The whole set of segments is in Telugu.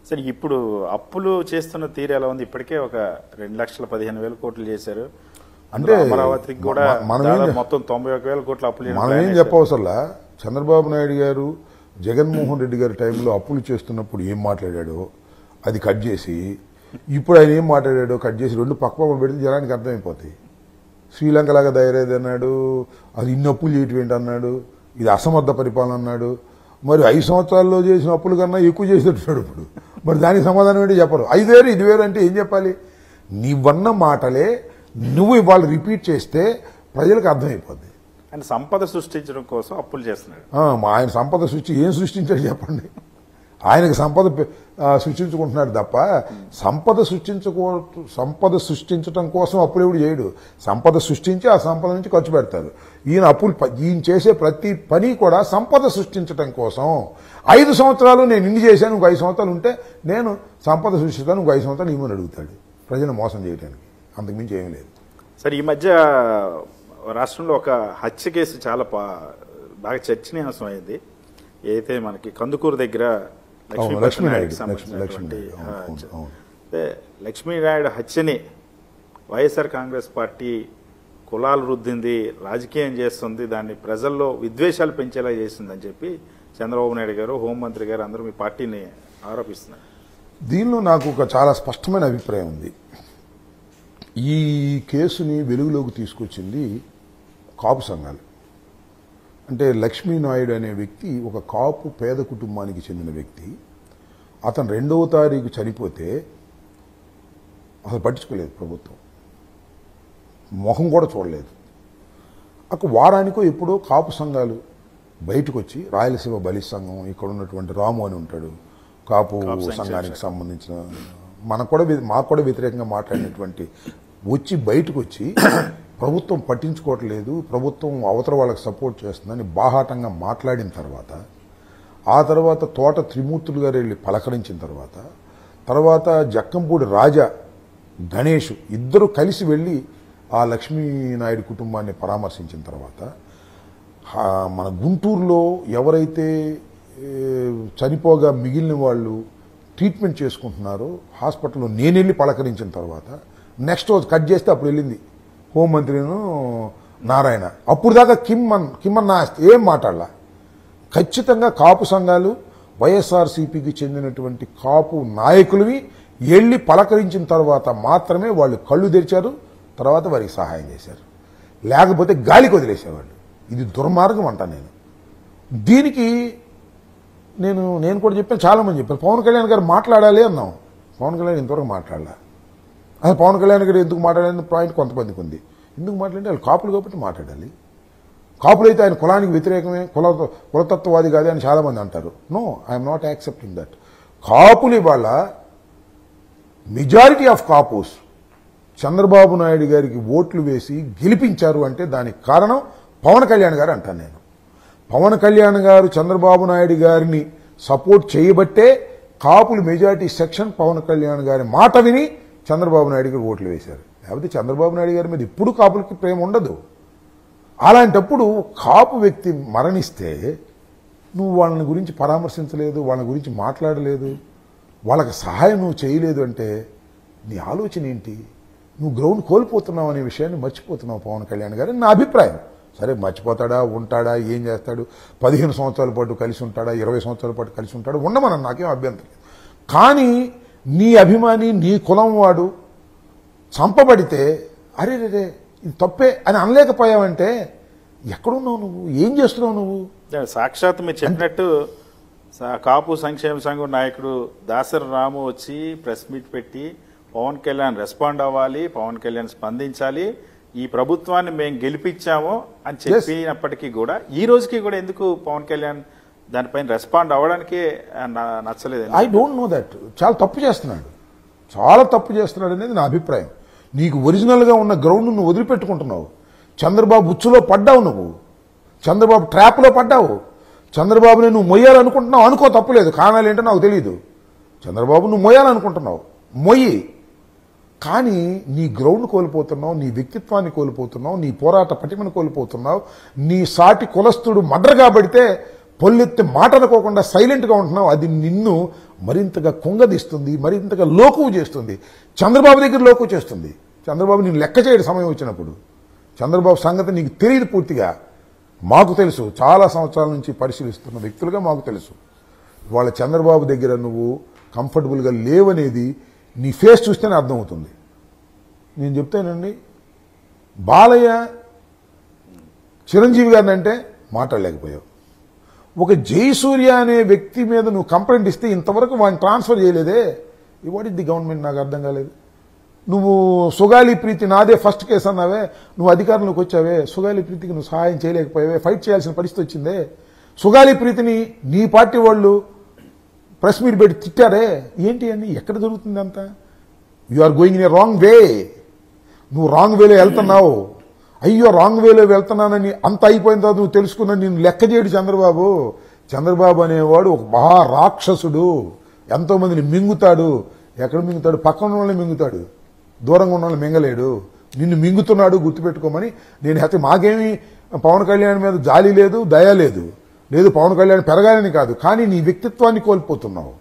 సరే ఇప్పుడు అప్పులు చేస్తున్న తీరు ఎలా ఉంది? ఇప్పటికే ఒక 2,15,000 కోట్లు చేశారు. అంటే అమరావతికి కూడా మొత్తం 91,000 కోట్ల అప్పులు. మనం ఏం చెప్పవసరలా, చంద్రబాబు నాయుడు గారు జగన్మోహన్ రెడ్డి గారి టైంలో అప్పులు చేస్తున్నప్పుడు ఏం మాట్లాడాడో అది కట్ చేసి, ఇప్పుడు ఆయన ఏం మాట్లాడాడో కట్ చేసి రెండు పక్క పెడితే జనానికి అర్థమైపోతాయి. శ్రీలంక లాగా తయారైంది అన్నాడు, అది ఇన్ని అప్పులు చేయటం ఏంటి అన్నాడు, ఇది అసమర్థ పరిపాలన అన్నాడు. మరి 5 సంవత్సరాల్లో చేసిన అప్పుల కన్నా ఎక్కువ చేసేటట్టున్నాడు ఇప్పుడు. మరి దానికి సమాధానం ఏంటి చెప్పరు. 5 వేరు ఇది వేరు అంటే ఏం చెప్పాలి? నీవన్న మాటలే నువ్వు ఇవాళ రిపీట్ చేస్తే ప్రజలకు అర్థమైపోద్ది. ఆయన సంపద సృష్టించడం కోసం అప్పులు చేస్తున్నాడు. ఆయన సంపద ఏం సృష్టించాడు చెప్పండి? ఆయనకు సంపద సృష్టించుకుంటున్నాడు తప్ప సంపద సృష్టించడం కోసం అప్పులు ఎవడు చేయడు. సంపద సృష్టించి ఆ సంపద నుంచి ఖర్చు పెడతారు. ఈయన చేసే ప్రతి పని కూడా సంపద సృష్టించడం కోసం. 5 సంవత్సరాలు నేను ఇన్ని చేశాను, ఇంకో 5 సంవత్సరాలు ఉంటే నేను సంపద సృష్టిస్తాను, ఇంకో 5 సంవత్సరాలు ఇవ్వమని అడుగుతాడు ప్రజలను మోసం చేయడానికి. అంతకుమించి ఏమీ లేదు. సరే, ఈ మధ్య రాష్ట్రంలో ఒక హత్య కేసు చాలా బాగా చర్చనీయాంశం అయింది. ఏదైతే మనకి కందుకూరు దగ్గర లక్ష్మీనాయుడు హత్యని వైఎస్ఆర్ కాంగ్రెస్ పార్టీ కులాలు రుద్దింది, రాజకీయం చేస్తుంది, దాన్ని ప్రజల్లో విద్వేషాలు పెంచేలా చేసిందని చెప్పి చంద్రబాబు నాయుడు గారు, హోంమంత్రి గారు అందరూ మీ పార్టీని ఆరోపిస్తున్నారు. దీనిలో నాకు ఒక చాలా స్పష్టమైన అభిప్రాయం ఉంది. ఈ కేసుని వెలుగులోకి తీసుకొచ్చింది కాపు సంఘాలు. అంటే లక్ష్మీనాయుడు అనే వ్యక్తి ఒక కాపు పేద కుటుంబానికి చెందిన వ్యక్తి. అతను 2వ తారీఖు చనిపోతే అసలు పట్టించుకోలేదు ప్రభుత్వం, మొహం కూడా చూడలేదు. అక్కడ వారానికో ఎప్పుడో కాపు సంఘాలు బయటకు వచ్చి, రాయలసీమ బలి సంఘం, ఇక్కడ ఉన్నటువంటి రాము అని ఉంటాడు కాపు సంఘానికి సంబంధించిన, మాకు కూడా వ్యతిరేకంగా మాట్లాడినటువంటి వచ్చి బయటకు వచ్చి ప్రభుత్వం పట్టించుకోవట్లేదు, ప్రభుత్వం అవతల వాళ్ళకి సపోర్ట్ చేస్తుందని బాహాటంగా మాట్లాడిన తర్వాత, ఆ తర్వాత తోట త్రిమూర్తులు గారు వెళ్ళి పలకరించిన తర్వాత జక్కంపూడి రాజా, గణేష్ ఇద్దరు కలిసి వెళ్ళి ఆ లక్ష్మీనాయుడు కుటుంబాన్ని పరామర్శించిన తర్వాత, మన గుంటూరులో ఎవరైతే చనిపోగా మిగిలిన వాళ్ళు ట్రీట్మెంట్ చేసుకుంటున్నారో హాస్పిటల్లో నేను వెళ్ళి పలకరించిన తర్వాత నెక్స్ట్ రోజు కట్ చేస్తే అప్పుడు వెళ్ళింది హోంమంత్రిను నారాయణ. అప్పుడు దాకా కిమ్మన్న ఏం మాట్లాడాల. ఖచ్చితంగా కాపు సంఘాలు వైఎస్ఆర్సీపీకి చెందినటువంటి కాపు నాయకులవి వెళ్ళి పలకరించిన తర్వాత మాత్రమే వాళ్ళు కళ్ళు తెరిచారు, తర్వాత వారికి సహాయం చేశారు. లేకపోతే గాలికి వదిలేసేవాళ్ళు. ఇది దుర్మార్గం అంట. దీనికి నేను కూడా చెప్పాను, చాలామంది చెప్పాను. పవన్ కళ్యాణ్ గారు మాట్లాడాలి అన్నాం. పవన్ కళ్యాణ్ ఇంతవరకు మాట్లాడాల. అసలు పవన్ కళ్యాణ్ గారు ఎందుకు మాట్లాడాలని పాయింట్ కొంతమందికి ఉంది. ఎందుకు మాట్లాడితే వాళ్ళు కాపులు కాబట్టి మాట్లాడాలి. కాపులైతే ఆయన కులానికి వ్యతిరేకమే, కులతత్వవాది కాదు అని చాలామంది అంటారు. No, I'm not accepting that. కాపులు ఇవాళ మెజారిటీ ఆఫ్ కాపుస్ చంద్రబాబు నాయుడు గారికి ఓట్లు వేసి గెలిపించారు అంటే దానికి కారణం పవన్ కళ్యాణ్ గారు అంటాను నేను. పవన్ కళ్యాణ్ గారు చంద్రబాబు నాయుడు గారిని సపోర్ట్ చేయబట్టే కాపులు మెజారిటీ సెక్షన్ పవన్ కళ్యాణ్ గారి మాట విని చంద్రబాబు నాయుడు గారు ఓట్లు వేశారు. లేకపోతే చంద్రబాబు నాయుడు గారి మీద ఇప్పుడు కాపులకి ప్రేమ ఉండదు. అలాంటప్పుడు కాపు వ్యక్తి మరణిస్తే నువ్వు వాళ్ళని గురించి పరామర్శించలేదు, వాళ్ళ గురించి మాట్లాడలేదు, వాళ్ళకి సహాయం నువ్వు చేయలేదు అంటే నీ ఆలోచన ఏంటి? నువ్వు గ్రౌండ్ కోల్పోతున్నావు అనే విషయాన్ని మర్చిపోతున్నావు పవన్ కళ్యాణ్ గారు నా అభిప్రాయం. సరే, మర్చిపోతాడా, ఉంటాడా, ఏం చేస్తాడు, 15 సంవత్సరాల పాటు కలిసి ఉంటాడా, 20 సంవత్సరాల పాటు కలిసి ఉంటాడు, ఉండమని నాకేం అభ్యంతరం లేదు. కానీ నీ అభిమాని, నీ కులం వాడు చంపబడితే అరే రే ఇది తప్పే అని అనలేకపోయావంటే ఎక్కడున్నావు నువ్వు? ఏం చేస్తున్నావు నువ్వు? సాక్షాత్ మీరు చెప్పినట్టు కాపు సంక్షేమ సంఘం నాయకుడు దాసరి రాము వచ్చి ప్రెస్ మీట్ పెట్టి పవన్ కళ్యాణ్ రెస్పాండ్ అవ్వాలి, పవన్ కళ్యాణ్ స్పందించాలి, ఈ ప్రభుత్వాన్ని మేము గెలిపించాము అని చెప్పినప్పటికీ కూడా ఈ రోజుకి కూడా ఎందుకు పవన్ కళ్యాణ్ దానిపైన రెస్పాండ్ అవ్వడానికి నచ్చలేదు? I don't know that. చాలా తప్పు చేస్తున్నాడు అనేది నా అభిప్రాయం. నీకు ఒరిజినల్గా ఉన్న గ్రౌండ్ నువ్వు వదిలిపెట్టుకుంటున్నావు. చంద్రబాబు ఉచ్చులో పడ్డావు, నువ్వు చంద్రబాబు ట్రాప్లో పడ్డావు. చంద్రబాబుని నువ్వు మొయ్యాలనుకుంటున్నావు, అనుకో, తప్పులేదు. కారణాలు ఏంటో నాకు తెలియదు. చంద్రబాబు నువ్వు మొయ్యాలనుకుంటున్నావు, మొయ్యి. కానీ నీ గ్రౌండ్ కోల్పోతున్నావు, నీ వ్యక్తిత్వాన్ని కోల్పోతున్నావు, నీ పోరాట పటిమను కోల్పోతున్నావు. నీ సాటి కులస్తుడు మడ్రగా పడితే పొల్లెత్తి మాట అనుకోకుండా సైలెంట్గా ఉంటున్నావు, అది నిన్ను మరింతగా కుంగదీస్తుంది, మరింతగా లోకువు చేస్తుంది. చంద్రబాబు దగ్గర లోకువు చేస్తుంది. చంద్రబాబు నేను లెక్క చేయడు సమయం వచ్చినప్పుడు. చంద్రబాబు సంగతి నీకు తెలియదు పూర్తిగా. మాకు తెలుసు, చాలా సంవత్సరాల నుంచి పరిశీలిస్తున్న వ్యక్తులుగా మాకు తెలుసు. వాళ్ళ చంద్రబాబు దగ్గర నువ్వు కంఫర్టబుల్గా లేవనేది నీ ఫేస్ చూస్తేనే అర్థమవుతుంది. నేను చెప్తానండి, బాలయ్య చిరంజీవి గారిని అంటే మాట్లాడలేకపోయావు. ఒక జయసూర్య అనే వ్యక్తి మీద నువ్వు కంప్లైంట్ ఇస్తే ఇంతవరకు వాడిని ట్రాన్స్ఫర్ చేయలేదే. What is the government? నాకు అర్థం కాలేదు. నువ్వు సుగాలి ప్రీతి నాదే ఫస్ట్ కేసు అన్నావే, నువ్వు అధికారంలోకి వచ్చావే, సుగాలి ప్రీతికి నువ్వు సహాయం చేయలేకపోయావే, ఫైట్ చేయాల్సిన పరిస్థితి వచ్చిందే. సుగాలి ప్రీతిని నీ పార్టీ వాళ్ళు ప్రెస్ మీట్ పెట్టి తిట్టారే, ఏంటి అని? ఎక్కడ జరుగుతుంది అంతా? You are going in a wrong way. నువ్వు రాంగ్ వేలో వెళ్తున్నావు. అయ్యో రాంగ్ వేలో వెళ్తున్నానని అంత అయిపోయిన తర్వాత నువ్వు తెలుసుకున్నా నేను లెక్క చేయడు చంద్రబాబు. చంద్రబాబు అనేవాడు ఒక మహా రాక్షసుడు. ఎంతో మందిని మింగుతాడు. ఎక్కడ మింగుతాడు? పక్కన ఉన్న వాళ్ళని మింగుతాడు, దూరంగా ఉన్న వాళ్ళని మింగలేడు. నిన్ను మింగుతున్నాడు, గుర్తుపెట్టుకోమని. నేను అయితే మాకేమీ పవన్ కళ్యాణ్ మీద జాలి లేదు, దయ లేదు. పవన్ కళ్యాణ్ పెరగాలని కాదు, కానీ నీ వ్యక్తిత్వాన్ని కోల్పోతున్నావు,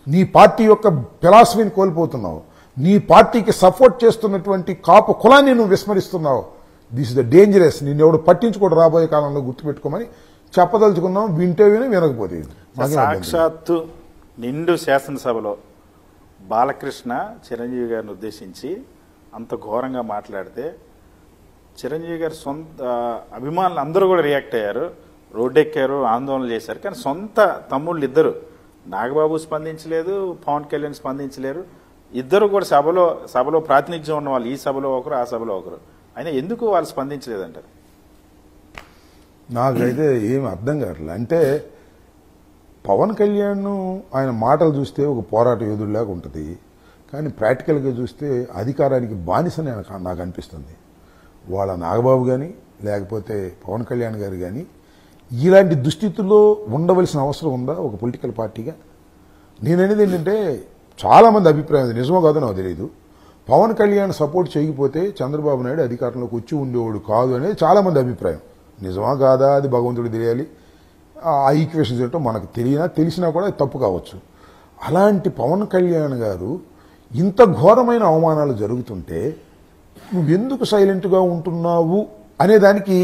నీ పార్టీ యొక్క ఫిలాసఫీని కోల్పోతున్నావు, నీ పార్టీకి సపోర్ట్ చేస్తున్నటువంటి కాపు కులాన్ని నువ్వు విస్మరిస్తున్నావు. This is the dangerous. నిన్ను ఎవడు పట్టించుకోడు రాబోయే కాలంలో, గుర్తుపెట్టుకోమని చెప్పదలుచుకున్నాం. వింటే విని వినకపోతే. సాక్షాత్తు నిండు శాసనసభలో బాలకృష్ణ చిరంజీవి గారిని ఉద్దేశించి అంత ఘోరంగా మాట్లాడితే చిరంజీవి గారి సొంత అభిమానులు అందరూ కూడా రియాక్ట్ అయ్యారు, రోడ్డెక్కారు, ఆందోళన చేశారు. కానీ సొంత తమ్ముళ్ళు ఇద్దరు, నాగబాబు స్పందించలేదు, పవన్ కళ్యాణ్ స్పందించలేరు. ఇద్దరు కూడా సభలో ప్రాతినిధ్యం ఉన్న వాళ్ళు, ఈ సభలో ఒకరు, ఆ సభలో ఒకరు. అయినా ఎందుకు వాళ్ళు స్పందించలేదంటారు? నాకైతే ఏమి అర్థం కావట్లేదు. అంటే పవన్ కళ్యాణ్ ఆయన మాటలు చూస్తే ఒక పోరాట యోధుడిలాగా ఉంటుంది, కానీ ప్రాక్టికల్గా చూస్తే అధికారానికి బానిసని నాకు అనిపిస్తుంది. వాళ్ళ నాగబాబు కానీ లేకపోతే పవన్ కళ్యాణ్ గారు కానీ ఇలాంటి దుస్థితుల్లో ఉండవలసిన అవసరం ఉందా ఒక పొలిటికల్ పార్టీగా? నేననేది ఏంటంటే, చాలామంది అభిప్రాయం, నిజమో కాదో నాకు తెలియదు, పవన్ కళ్యాణ్ సపోర్ట్ చేయకపోతే చంద్రబాబు నాయుడు అధికారంలోకి వచ్చి ఉండేవాడు కాదు అనేది చాలామంది అభిప్రాయం. నిజమా కాదా అది భగవంతుడు తెలియాలి. ఆ ఈక్వేషన్స్ ఏంటో మనకు తెలిసినా కూడా తప్పు కావచ్చు. అలాంటి పవన్ కళ్యాణ్ గారు ఇంత ఘోరమైన అవమానాలు జరుగుతుంటే నువ్వెందుకు సైలెంట్గా ఉంటున్నావు అనేదానికి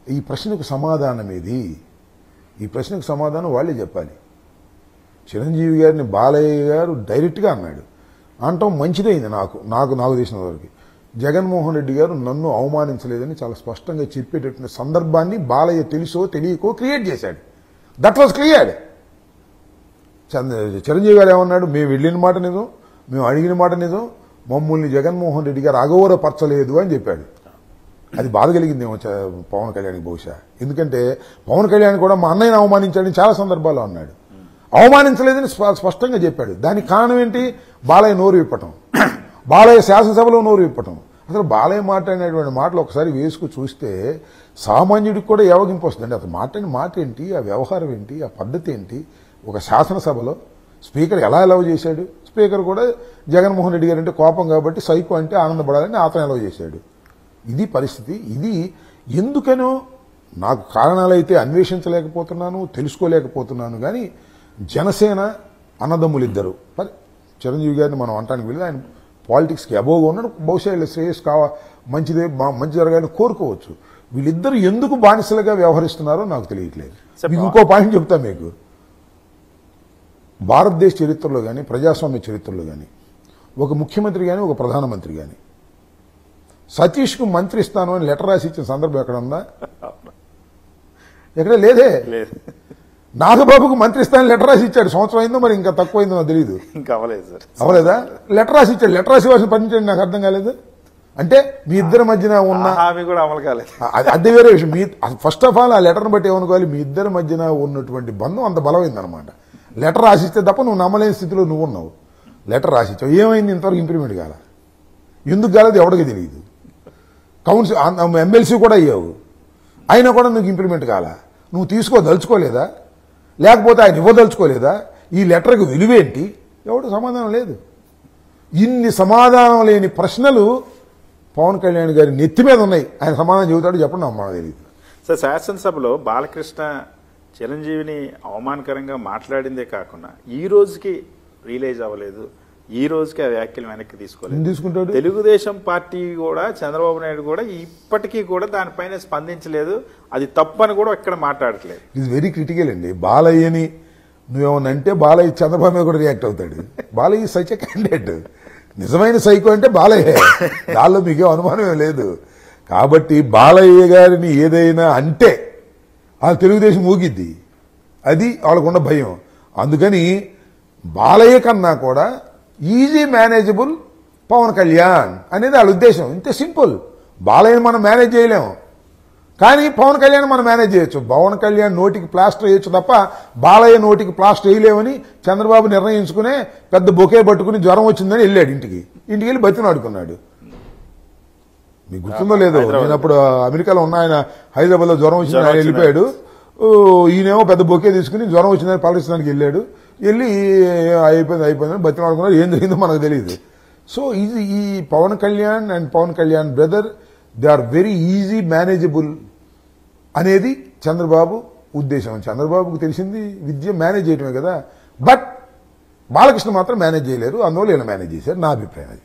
ఈ ప్రశ్నకు సమాధానం ఏది? ఈ ప్రశ్నకు సమాధానం వాళ్ళే చెప్పాలి. చిరంజీవి గారిని బాలయ్య గారు డైరెక్ట్గా అన్నాడు. అంటాం మంచిదైంది. నాకు తెలిసిన వరకు జగన్మోహన్ రెడ్డి గారు నన్ను అవమానించలేదని చాలా స్పష్టంగా చెప్పేటటువంటి సందర్భాన్ని బాలయ్య తెలుసో తెలియకో క్రియేట్ చేశాడు. That was cleared. చిరంజీవి గారు ఏమన్నాడు? మేము వెళ్ళిన మాట నిజం, మేము అడిగిన మాట నిజం, మమ్మల్ని జగన్మోహన్ రెడ్డి గారు అగౌరవపరచలేదు అని చెప్పాడు. అది బాధ కలిగిందేమో పవన్ కళ్యాణ్కి బహుశా. ఎందుకంటే పవన్ కళ్యాణ్ కూడా మా అన్నయ్యని అవమానించాడని చాలా సందర్భాల్లో అన్నాడు. అవమానించలేదని స్పష్టంగా చెప్పాడు. దానికి కారణం ఏంటి? బాలయ్య నోరు విప్పటం, బాలయ్య శాసనసభలో నోరు విప్పటం. అసలు బాలయ్య మాట్లాడినటువంటి మాటలు ఒకసారి వేసుకు చూస్తే సామాన్యుడికి కూడా ఏవగింపు వస్తుందండి. అసలు మాట్లాడిన మాట ఏంటి, ఆ వ్యవహారం ఏంటి, ఆ పద్ధతి ఏంటి? ఒక శాసనసభలో స్పీకర్ ఎలా అలౌ చేశాడు? స్పీకర్ కూడా జగన్మోహన్ రెడ్డి గారు అంటే కోపం కాబట్టి సైకో అంటే ఆనందపడాలని అతను అలౌ చేశాడు. ఇది పరిస్థితి. ఇది ఎందుకనో నాకు కారణాలైతే అన్వేషించలేకపోతున్నాను, తెలుసుకోలేకపోతున్నాను. కానీ జనసేన అన్నదమ్ములిద్దరు, మరి చిరంజీవి గారిని మనం అంటానికి వెళ్ళి ఆయన పాలిటిక్స్కి అబోవ్గా ఉన్నాడు. బహుశా వీళ్ళ శ్రేయస్ మంచి జరగాలని కోరుకోవచ్చు. వీళ్ళిద్దరూ ఎందుకు బానిసలుగా వ్యవహరిస్తున్నారో నాకు తెలియట్లేదు. మీకు ఇంకో పాయింట్ చెప్తా మీకు. భారతదేశ చరిత్రలో కానీ ప్రజాస్వామ్య చరిత్రలో కానీ ఒక ముఖ్యమంత్రి కానీ ఒక ప్రధానమంత్రి కానీ సతీష్కు మంత్రి ఇస్తాను అని లెటర్ రాసి ఇచ్చిన సందర్భం ఎక్కడ ఉందా? ఎక్కడ లేదే. నాగబాబుకు మంత్రి ఇస్తానని లెటర్ రాసి ఇచ్చాడు. సంవత్సరం అయిందో మరి ఇంకా తక్కువ అయిందో నాకు తెలియదు. ఇంకా అవలేదా? లెటర్ రాసి ఇచ్చాడు. లెటర్ రాసి వాసిన పనిచేయండి. నాకు అర్థం కాలేదు. అంటే మీ ఇద్దరి మధ్యన ఉన్న హామీ కూడా అమలు కాలేదు. అది వేరే విషయం. ఫస్ట్ ఆఫ్ ఆల్ ఆ లెటర్ను బట్టి ఏమనుకోవాలి, మీ ఇద్దరి మధ్యన ఉన్నటువంటి బంధం అంత బలమైందనమాట. లెటర్ రాసిస్తే తప్ప నువ్వు నమ్మలేని స్థితిలో నువ్వు ఉన్నావు. లెటర్ రాసిచ్చావు, ఏమైంది? ఇంతవరకు ఇంప్లిమెంట్ కాల. ఎందుకు కాలేదు ఎవరికి తెలియదు. కౌన్సిల్ ఎమ్మెల్సీ కూడా అయ్యావు, అయినా కూడా నువ్వు ఇంప్లిమెంట్ కాల. నువ్వు తీసుకోదలుచుకోలేదా? లేకపోతే ఆయన ఇవ్వదలుచుకోలేదా? ఈ లెటర్కి విలువేంటి? ఎవడు సమాధానం లేదు. ఇన్ని సమాధానం లేని ప్రశ్నలు పవన్ కళ్యాణ్ గారి నెత్తి మీద ఉన్నాయి. ఆయన సమాధానం చెబుతాడు, చెప్పండి, అమ్మా తెలియదు. సార్, శాసనసభలో బాలకృష్ణ చిరంజీవిని అవమానకరంగా మాట్లాడిందే కాకుండా ఈ రోజుకి రియలైజ్ అవ్వలేదు, ఈ రోజుకి ఆ వ్యాఖ్యలు వెనక్కి తీసుకోలేదు. తీసుకుంటాడు తెలుగుదేశం పార్టీ కూడా, చంద్రబాబు నాయుడు కూడా ఇప్పటికీ కూడా దానిపైన స్పందించలేదు. అది తప్పని కూడా ఇక్కడ మాట్లాడట్లేదు. ఇది వెరీ క్రిటికల్ అండి. బాలయ్యని నువ్వేమనంటే బాలయ్య చంద్రబాబు మీద కూడా రియాక్ట్ అవుతాడు. Balayya such a candidate. నిజమైన సైకో అంటే బాలయ్య, దానిలో మీకే అనుమానమే లేదు. కాబట్టి బాలయ్య గారిని ఏదైనా అంటే ఆ తెలుగుదేశం ఊగిద్ది, అది వాళ్ళకున్న భయం. అందుకని బాలయ్య కన్నా కూడా ఈజీ మేనేజబుల్ పవన్ కళ్యాణ్ అనేది వాళ్ళ ఉద్దేశం. ఇంతే సింపుల్. బాలయ్యని మనం మేనేజ్ చేయలేము, కానీ పవన్ కళ్యాణ్ మనం మేనేజ్ చేయొచ్చు. పవన్ కళ్యాణ్ నోటికి ప్లాస్టర్ వేయచ్చు తప్ప బాలయ్య నోటికి ప్లాస్టర్ వేయలేమని చంద్రబాబు నిర్ణయించుకునే పెద్ద బొకే పట్టుకుని జ్వరం వచ్చిందని వెళ్ళాడు ఇంటికి వెళ్ళి బతినాడుకున్నాడు. మీకు గుర్తుందో లేదో, నేను అప్పుడు అమెరికాలో ఉన్న ఆయన హైదరాబాద్లో జ్వరం వచ్చింది, ఆయన వెళ్ళిపోయాడు. ఈయనేమో పెద్ద బొకే తీసుకుని జ్వరం వచ్చిందని పలకరించడానికి వెళ్ళాడు. వెళ్ళి అయిపోయిందని బతినాడుకున్నాడు. ఏం జరిగిందో మనకు తెలియదు. సో ఇది ఈ Pawan Kalyan and Pawan Kalyan brother, they are very easy manageable అనేది చంద్రబాబు ఉద్దేశం. చంద్రబాబుకు తెలిసింది విద్య మేనేజ్ చేయటమే కదా. బట్ బాలకృష్ణ మాత్రం మేనేజ్ చేయలేరు, అందువల్ల ఈయన మేనేజ్ చేశారు. నా అభిప్రాయం అది.